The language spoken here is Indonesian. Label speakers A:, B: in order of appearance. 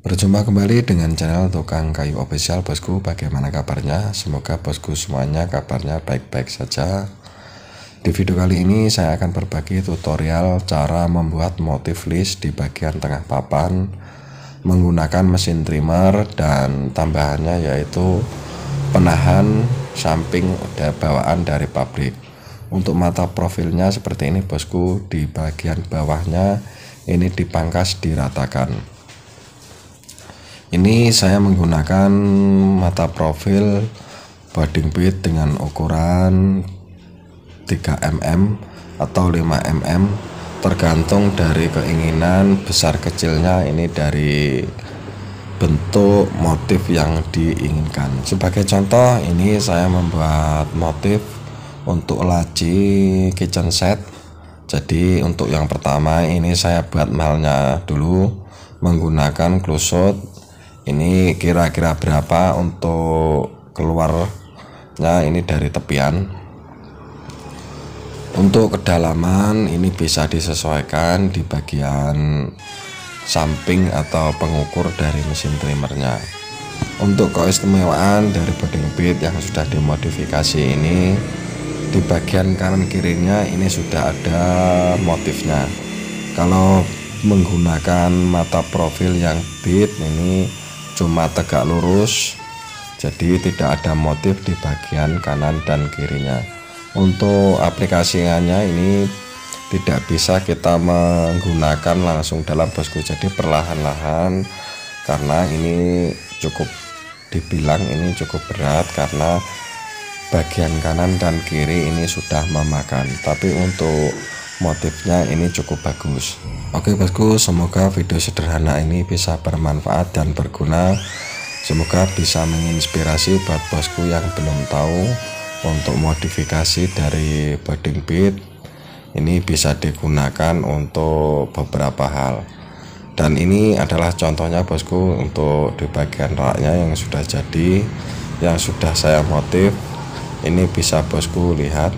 A: Berjumpa kembali dengan channel Tukang Kayu Official, bosku. Bagaimana kabarnya? Semoga bosku semuanya kabarnya baik-baik saja. Di video kali ini saya akan berbagi tutorial cara membuat motif list di bagian tengah papan menggunakan mesin trimmer dan tambahannya yaitu penahan samping bawaan dari pabrik. Untuk mata profilnya seperti ini, bosku. Di bagian bawahnya ini dipangkas diratakan. Ini saya menggunakan mata profil bonding bit dengan ukuran 3 mm atau 5 mm, tergantung dari keinginan besar kecilnya ini dari bentuk motif yang diinginkan. Sebagai contoh, ini saya membuat motif untuk laci kitchen set. Jadi untuk yang pertama ini saya buat malnya dulu menggunakan closed. Ini kira-kira berapa untuk keluarnya ini dari tepian. Untuk kedalaman ini bisa disesuaikan di bagian samping atau pengukur dari mesin trimmernya. Untuk keistimewaan dari bonding bit yang sudah dimodifikasi ini, di bagian kanan kirinya ini sudah ada motifnya. Kalau menggunakan mata profil yang bit ini cuma tegak lurus, jadi tidak ada motif di bagian kanan dan kirinya. Untuk aplikasinya ini tidak bisa kita menggunakan langsung dalam, bosku, jadi perlahan-lahan, karena ini cukup dibilang ini cukup berat karena bagian kanan dan kiri ini sudah memakan, tapi untuk motifnya ini cukup bagus. Oke, bosku, semoga video sederhana ini bisa bermanfaat dan berguna. Semoga bisa menginspirasi buat bosku yang belum tahu untuk modifikasi dari bonding bit. Ini bisa digunakan untuk beberapa hal, dan ini adalah contohnya, bosku, untuk di bagian raknya yang sudah jadi, yang sudah saya motif. Ini bisa bosku lihat